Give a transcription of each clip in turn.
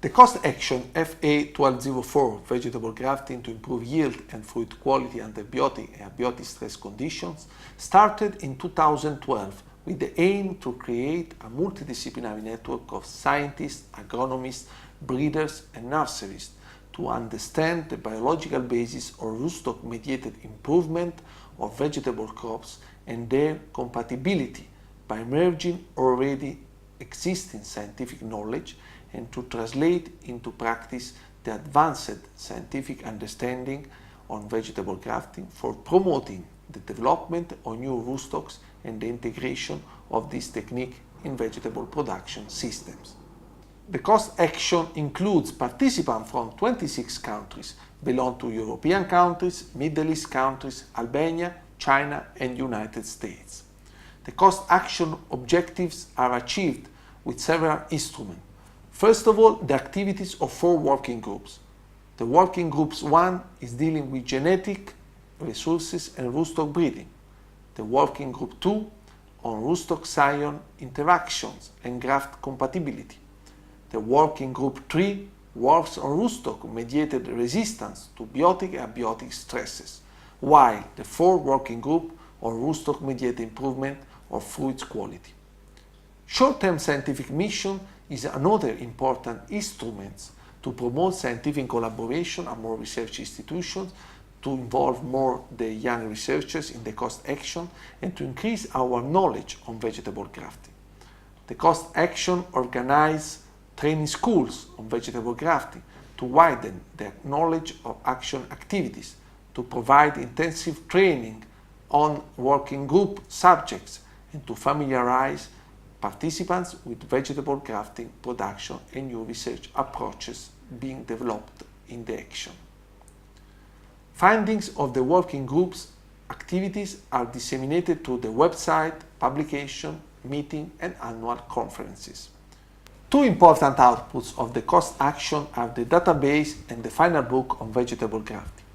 The cost action FA1204, vegetable grafting to improve yield and fruit quality under biotic and abiotic stress conditions, started in 2012 with the aim to create a multidisciplinary network of scientists, agronomists, breeders and nurseries to understand the biological basis of rootstock-mediated improvement of vegetable crops and their compatibility by merging already existing scientific knowledge and to translate into practice the advanced scientific understanding on vegetable grafting for promoting the development of new rootstocks and the integration of this technique in vegetable production systems. The cost action includes participants from 26 countries, belong to European countries, Middle East countries, Albania, China and United States. The cost action objectives are achieved with several instruments. First of all, the activities of 4 working groups. The working groups 1 is dealing with genetic resources and rootstock breeding. The working group 2 on rootstock-scion interactions and graft compatibility. The working group 3 works on rootstock-mediated resistance to biotic and abiotic stresses, while the 4th working group on rootstock-mediated improvement of fruit quality. Short-term scientific mission is another important instrument to promote scientific collaboration among research institutions, to involve more the young researchers in the cost action, and to increase our knowledge on vegetable grafting. The cost action organizes training schools on vegetable grafting to widen their knowledge of action activities, to provide intensive training on working group subjects, and to familiarize participants with vegetable grafting production and new research approaches being developed in the action. Findings of the working group's activities are disseminated through the website, publication, meeting and annual conferences. 2 important outputs of the cost action are the database and the final book on vegetable grafting.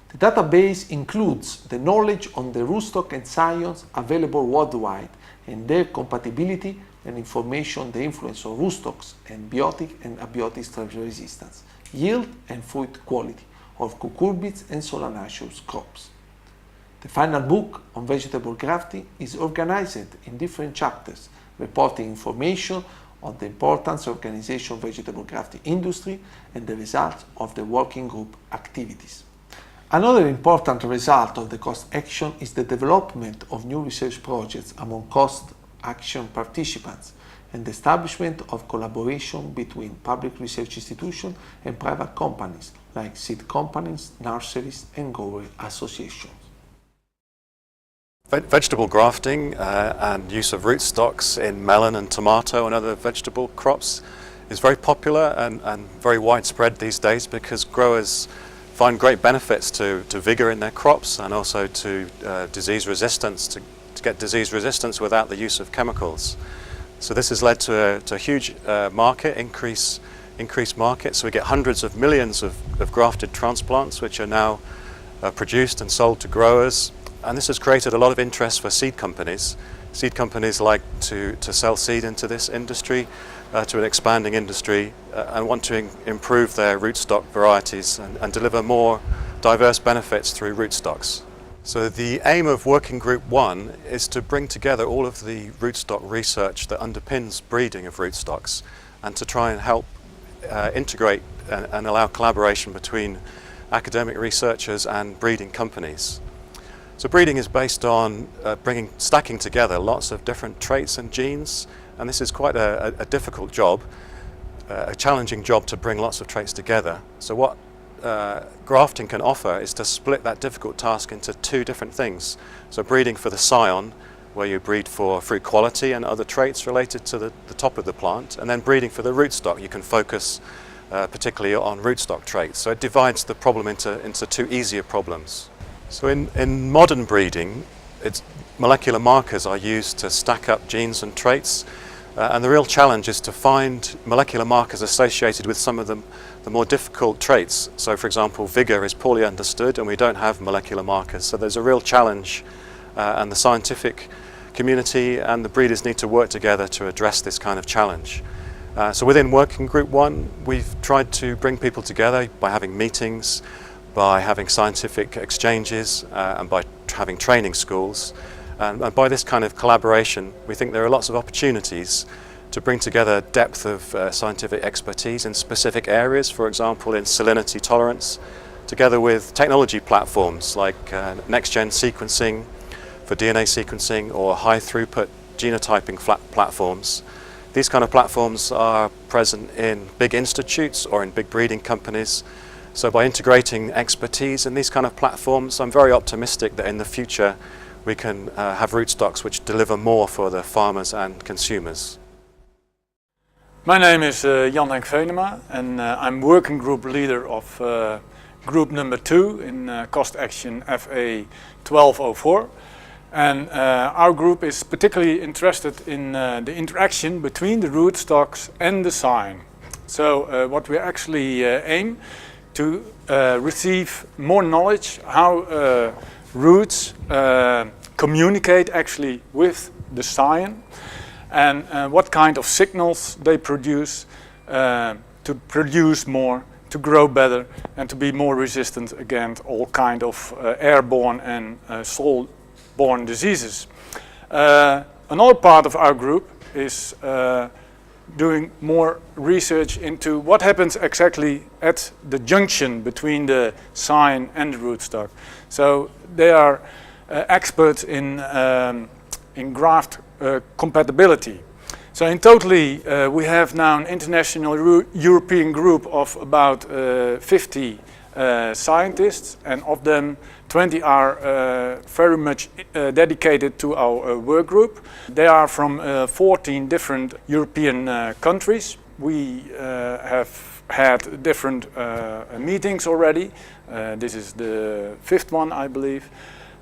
The database includes the knowledge on the rootstock and scions available worldwide and their compatibility and information on the influence of rootstocks and biotic and abiotic stress resistance, yield and fruit quality of cucurbits and solanaceous crops. The final book on vegetable grafting is organized in different chapters, reporting information on the importance of organization of vegetable grafting industry and the results of the working group activities. Another important result of the cost action is the development of new research projects among cost action participants and the establishment of collaboration between public research institutions and private companies like seed companies, nurseries and grower associations. Vegetable grafting and use of rootstocks in melon and tomato and other vegetable crops is very popular and very widespread these days because growers find great benefits to vigour in their crops and also to disease resistance, to get disease resistance without the use of chemicals. So this has led to a huge market, increased market. So we get hundreds of millions of grafted transplants which are now produced and sold to growers. And this has created a lot of interest for seed companies. Seed companies like to sell seed into this industry, to an expanding industry, and want to improve their rootstock varieties and deliver more diverse benefits through rootstocks. So the aim of Working Group 1 is to bring together all of the rootstock research that underpins breeding of rootstocks and to try and help integrate and allow collaboration between academic researchers and breeding companies. So breeding is based on stacking together lots of different traits and genes, and this is quite a difficult job, a challenging job to bring lots of traits together. So what grafting can offer is to split that difficult task into 2 different things. So breeding for the scion, where you breed for fruit quality and other traits related to the top of the plant, and then breeding for the rootstock. You can focus particularly on rootstock traits. So it divides the problem into 2 easier problems. So in modern breeding, molecular markers are used to stack up genes and traits, and the real challenge is to find molecular markers associated with some of the more difficult traits. So for example, vigour is poorly understood and we don't have molecular markers, so there's a real challenge, and the scientific community and the breeders need to work together to address this kind of challenge. So within Working Group 1, we've tried to bring people together by having meetings, by having scientific exchanges, and by having training schools. And by this kind of collaboration, we think there are lots of opportunities to bring together depth of scientific expertise in specific areas, for example in salinity tolerance, together with technology platforms like next-gen sequencing for DNA sequencing or high-throughput genotyping platforms. These kind of platforms are present in big institutes or in big breeding companies. So by integrating expertise in these kind of platforms, I'm very optimistic that in the future we can have rootstocks which deliver more for the farmers and consumers. My name is Jan-Henk Venema and I'm working group leader of group number 2 in Cost Action FA1204. And our group is particularly interested in the interaction between the rootstocks and the sign. So what we actually aim to receive more knowledge how roots communicate actually with the sign and what kind of signals they produce to produce more, to grow better and to be more resistant against all kind of airborne and soil-borne diseases. Another part of our group is doing more research into what happens exactly at the junction between the sign and the rootstock. So they are experts in graft compatibility. So in totally we have now an international European group of about 50 scientists, and of them 20 are very much dedicated to our work group. They are from 14 different European countries. We have had different meetings already. This is the 5th one, I believe.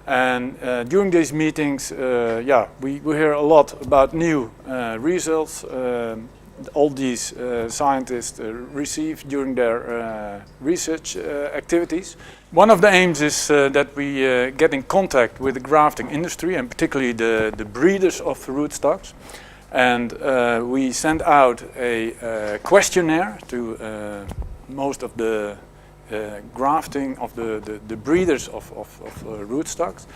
And during these meetings, we hear a lot about new results all these scientists receive during their research activities. One of the aims is that we get in contact with the grafting industry and particularly the breeders of rootstocks. And we sent out a questionnaire to most of the grafting of the breeders of rootstocks.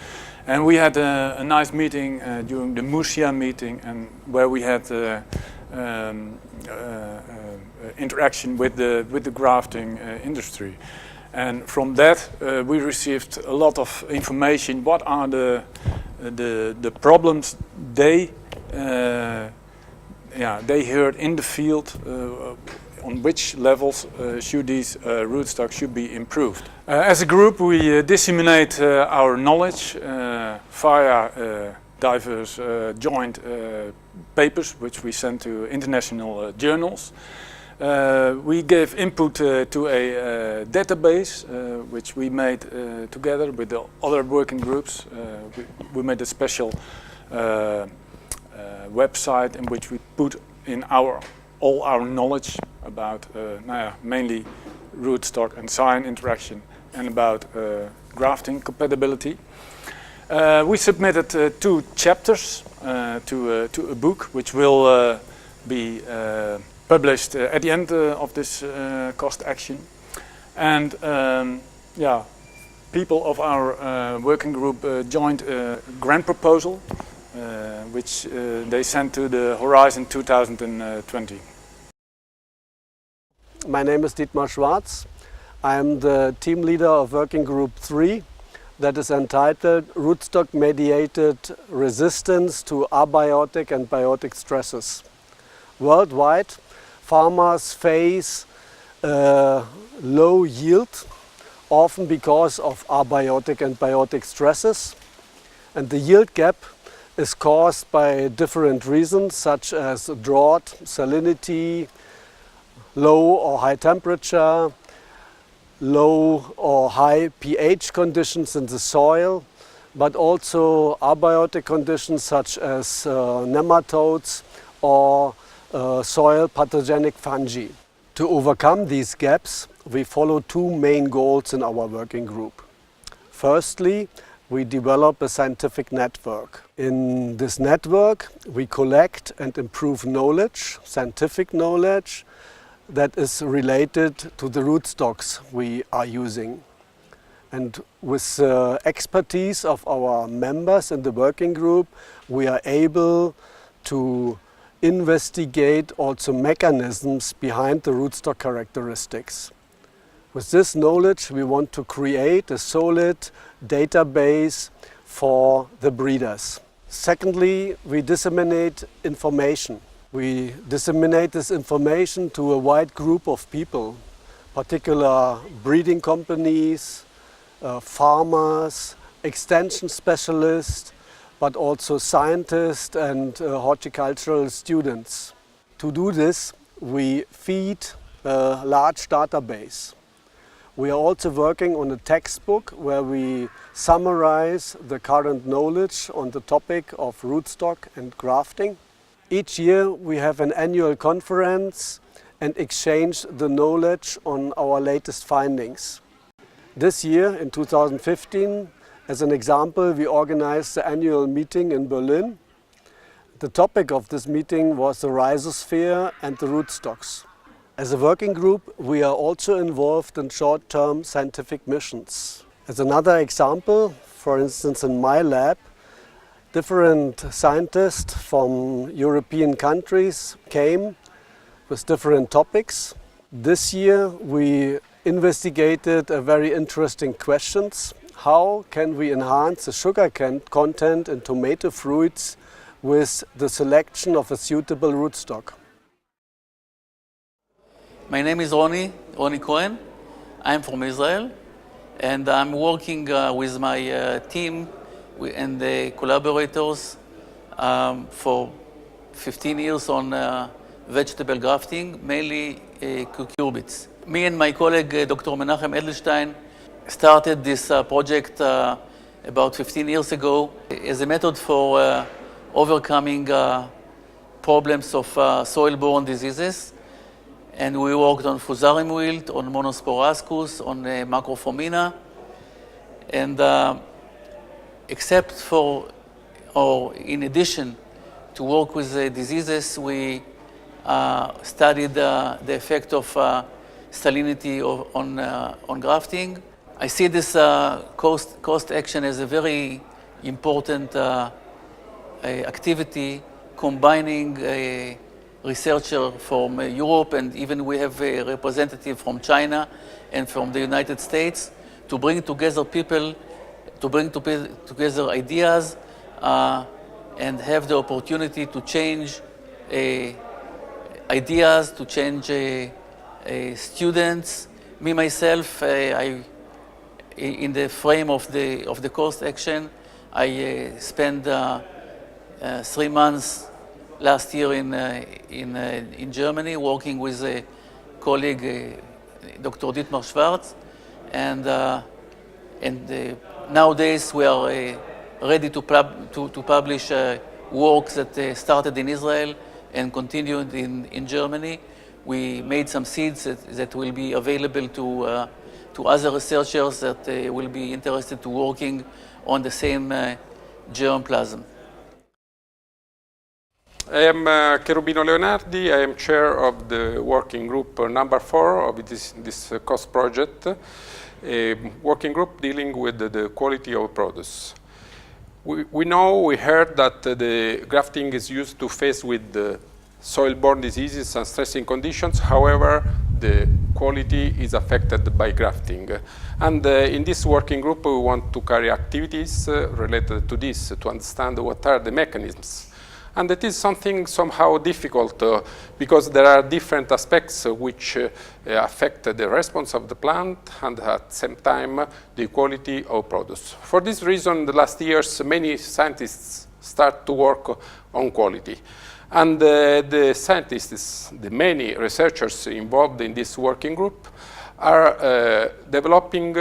And we had a nice meeting during the Murcia meeting, and where we had interaction with the grafting industry. And from that we received a lot of information. What are the problems they heard in the field? On which levels should these rootstocks should be improved? As a group, we disseminate our knowledge via diverse joint papers, which we send to international journals. We gave input to a database, which we made together with the other working groups. We made a special website in which we put in all our knowledge about mainly rootstock and sign interaction and about grafting compatibility. We submitted 2 chapters to a book which will be published at the end of this cost action. And people of our working group joined a grant proposal which they sent to the Horizon 2020. My name is Dietmar Schwarz. I am the team leader of Working Group 3 that is entitled Rootstock Mediated Resistance to Abiotic and Biotic Stresses. Worldwide, farmers face low yield, often because of abiotic and biotic stresses. And the yield gap is caused by different reasons, such as drought, salinity, low or high temperature, low or high pH conditions in the soil, but also abiotic conditions such as nematodes or soil pathogenic fungi. To overcome these gaps, we follow 2 main goals in our working group. Firstly, we develop a scientific network. In this network, we collect and improve knowledge, scientific knowledge, that is related to the rootstocks we are using. And with the expertise of our members in the working group, we are able to investigate also mechanisms behind the rootstock characteristics. With this knowledge, we want to create a solid database for the breeders. Secondly, we disseminate information. We disseminate this information to a wide group of people, particular breeding companies, farmers, extension specialists, but also scientists and horticultural students. To do this, we feed a large database. We are also working on a textbook where we summarize the current knowledge on the topic of rootstock and grafting. Each year we have an annual conference and exchange the knowledge on our latest findings. This year, in 2015, as an example, we organized the annual meeting in Berlin. The topic of this meeting was the rhizosphere and the rootstocks. As a working group, we are also involved in short-term scientific missions. As another example, for instance, in my lab, different scientists from European countries came with different topics. This year, we investigated a very interesting questions. How can we enhance the sugar content in tomato fruits with the selection of a suitable rootstock? My name is Ronnie Cohen. I'm from Israel, and I'm working with my team and the collaborators for 15 years on vegetable grafting, mainly cucurbits. Me and my colleague, Dr. Menachem Edelstein, started this project about 15 years ago as a method for overcoming problems of soil-borne diseases. And we worked on fusarium wilt, on monospore ascus, on macrophomina. And except for, or in addition to work with the diseases, we studied the effect of salinity on grafting. I see this coast action as a very important activity, combining a researcher from Europe, and even we have a representative from China and from the United States to bring together people, to bring together ideas and have the opportunity to change ideas, to change students. Me, myself, in the frame of the coast action, I spent 3 months last year in Germany, working with a colleague, Dr. Dietmar Schwarz, and nowadays we are ready to publish works that started in Israel and continued in Germany. We made some seeds that will be available to other researchers that will be interested to working on the same germplasm. I am Cherubino Leonardi. I am chair of the working group number 4 of this cost project, a working group dealing with the quality of produce. We heard that the grafting is used to face with the soil-borne diseases and stressing conditions. However, the quality is affected by grafting. And in this working group, we want to carry activities related to this, to understand what are the mechanisms. And it is something somehow difficult because there are different aspects which affect the response of the plant and at the same time the quality of produce. For this reason, in the last years, many scientists start to work on quality. And the scientists, the many researchers involved in this working group are developing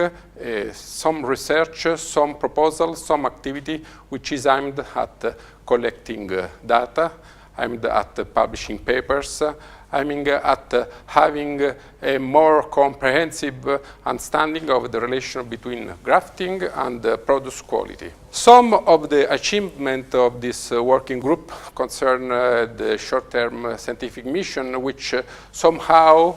some research, some proposals, some activity which is aimed at collecting data, aimed at publishing papers, aiming at having a more comprehensive understanding of the relation between grafting and produce quality. Some of the achievements of this working group concern the short-term scientific mission, which somehow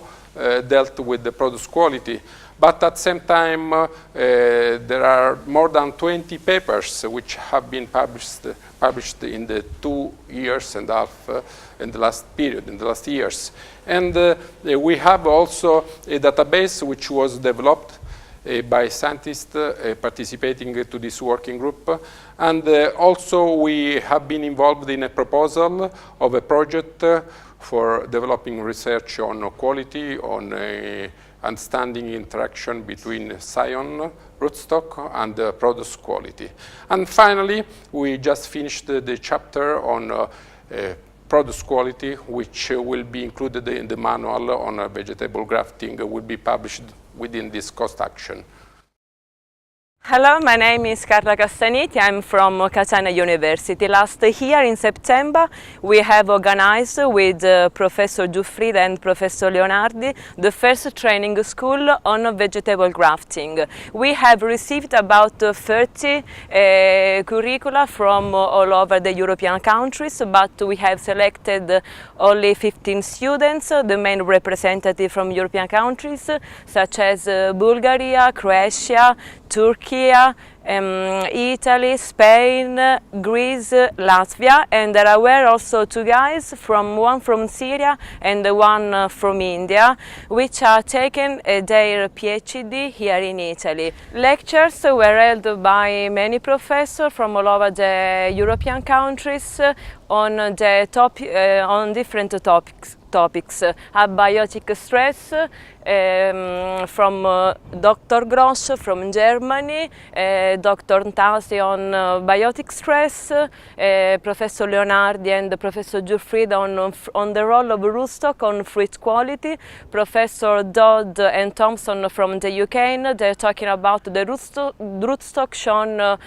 dealt with the produce quality. But at the same time, there are more than 20 papers which have been published in the 2 years and a half in the last period, in the last years. And we have also a database which was developed by scientists participating to this working group. And also we have been involved in a proposal of a project for developing research on quality, on understanding interaction between scion, rootstock, and produce quality. And finally, we just finished the chapter on produce quality, which will be included in the manual on vegetable grafting, will be published within this cost action. Hello, my name is Carla Castaniti. I'm from Catania University. Last year in September, we have organized with Professor Giuffrida and Professor Leonardi the first training school on vegetable grafting. We have received about 30 curricula from all over the European countries, but we have selected only 15 students, the main representative from European countries, such as Bulgaria, Croatia, Turkey, Italy, Spain, Greece, Latvia, and there were also 2 guys, one from Syria and one from India, which are taking their PhD here in Italy. Lectures were held by many professors from all over the European countries on different topics. Abiotic stress from Dr. Grosch from Germany, Dr. Ntasi on biotic stress, Professor Leonardi and Professor Giuffrida on the role of rootstock on fruit quality, Professor Dodd and Thompson from the UK, they're talking about the rootstock shown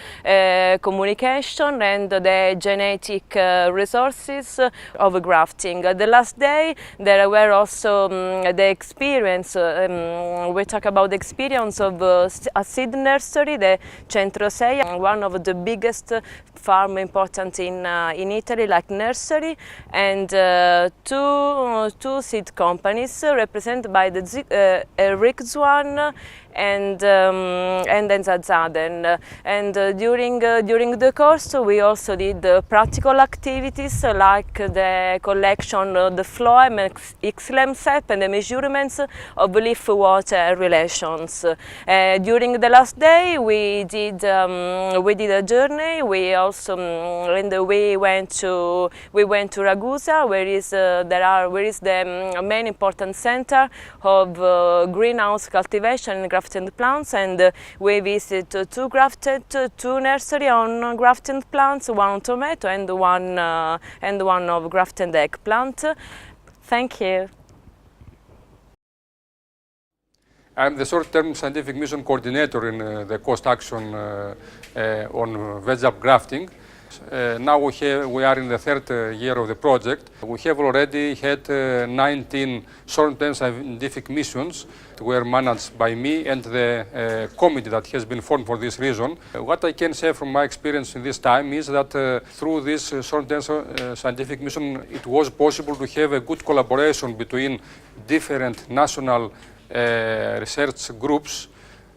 communication and the genetic resources of grafting. The last day there were also the experience, we talk about the experience of a seed nursery, the Centro 6, one of the biggest farm important in Italy, like nursery, and two seed companies represented by the Rikswan and Zazaden. And during the course we also did practical activities like the collection of the phloem, xylem sap, and the measurements of leaf-water relations. During the last day we did a journey. We also we went to Ragusa, where is the main important center of greenhouse cultivation and grafted plants, and we visited two nursery on grafted plants, one on tomato and one of grafted eggplant. Thank you. I'm the short-term scientific mission coordinator in the cost action on vegetable grafting. Now we are in the third year of the project. We have already had 19 short-term scientific missions that were managed by me and the committee that has been formed for this reason. What I can say from my experience in this time is that through this short-term scientific mission, it was possible to have a good collaboration between different national research groups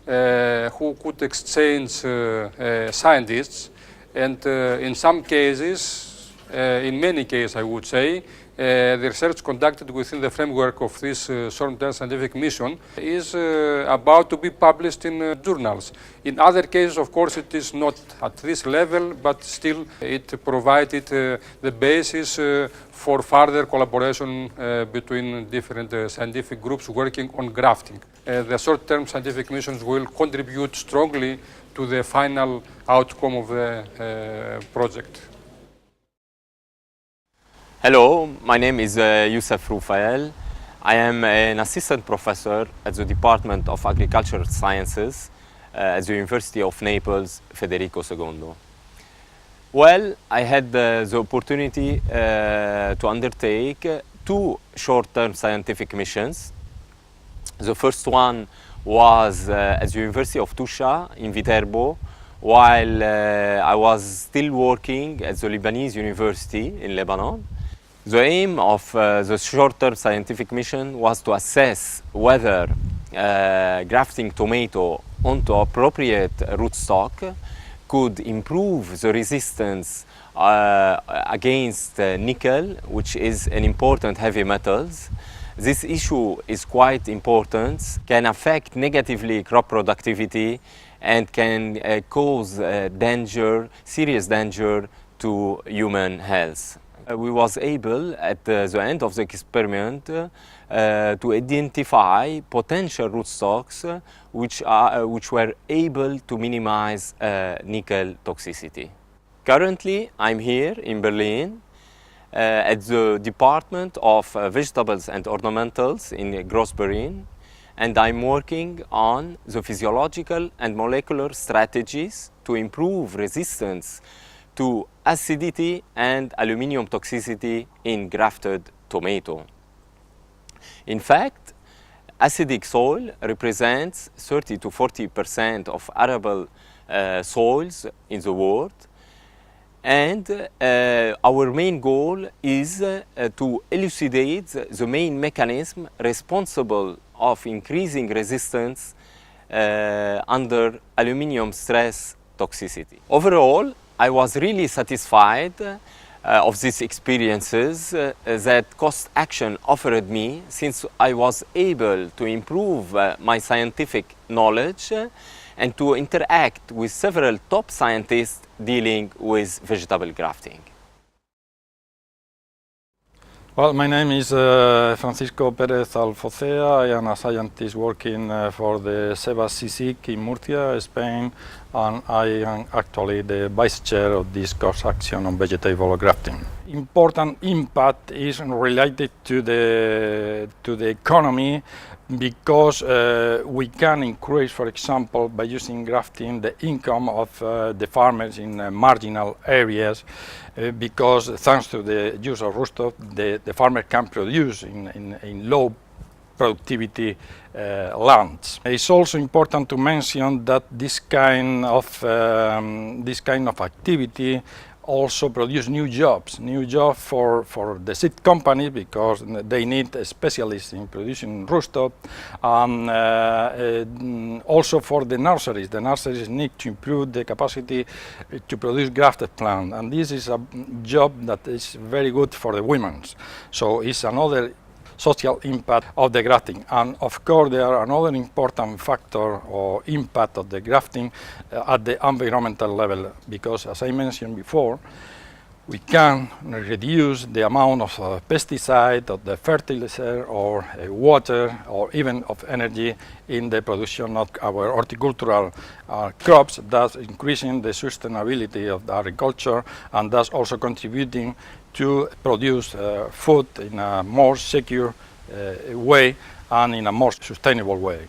who could exchange scientists, and in some cases, in many cases I would say, the research conducted within the framework of this short-term scientific mission is about to be published in journals. In other cases, of course, it is not at this level, but still it provided the basis for further collaboration between different scientific groups working on grafting. The short-term scientific missions will contribute strongly to the final outcome of the project. Hello, my name is Youssef Rufael. I am an assistant professor at the Department of Agricultural Sciences at the University of Naples, Federico II. Well, I had the opportunity to undertake two short-term scientific missions. The first one was at the University of Tusha in Viterbo, while I was still working at the Lebanese University in Lebanon. The aim of the short-term scientific mission was to assess whether grafting tomato onto appropriate rootstock could improve the resistance against nickel, which is an important heavy metals. This issue is quite important, can affect negatively crop productivity and can cause serious danger to human health. We was able at the end of the experiment to identify potential rootstocks which were able to minimize nickel toxicity. Currently, I'm here in Berlin at the Department of Vegetables and Ornamentals in Grossbeeren, and I'm working on the physiological and molecular strategies to improve resistance to acidity and aluminum toxicity in grafted tomato. In fact, acidic soil represents 30 to 40% of arable soils in the world. And our main goal is to elucidate the main mechanism responsible of increasing resistance under aluminum stress toxicity. Overall, I was really satisfied of these experiences that Cost Action offered me, since I was able to improve my scientific knowledge and to interact with several top scientists dealing with vegetable grafting. Well, my name is Francisco Pérez Alfocea. I am a scientist working for the Sebas CSIC in Murcia, Spain, and I am actually the vice chair of this course action on vegetable grafting. Important impact is related to the economy, because we can increase, for example, by using grafting, the income of the farmers in marginal areas, because thanks to the use of rootstock, the farmer can produce in low productivity lands. It's also important to mention that this kind of activity also produce new jobs for the seed companies, because they need specialists in producing rootstock, and also for the nurseries. The nurseries need to improve the capacity to produce grafted plants, and this is a job that is very good for the women. So it's another social impact of the grafting. And of course, there are another important factor or impact of the grafting at the environmental level, because as I mentioned before, we can reduce the amount of pesticide, of the fertilizer, or water, or even of energy in the production of our horticultural crops, thus increasing the sustainability of the agriculture, and thus also contributing to produce food in a more secure way and in a more sustainable way.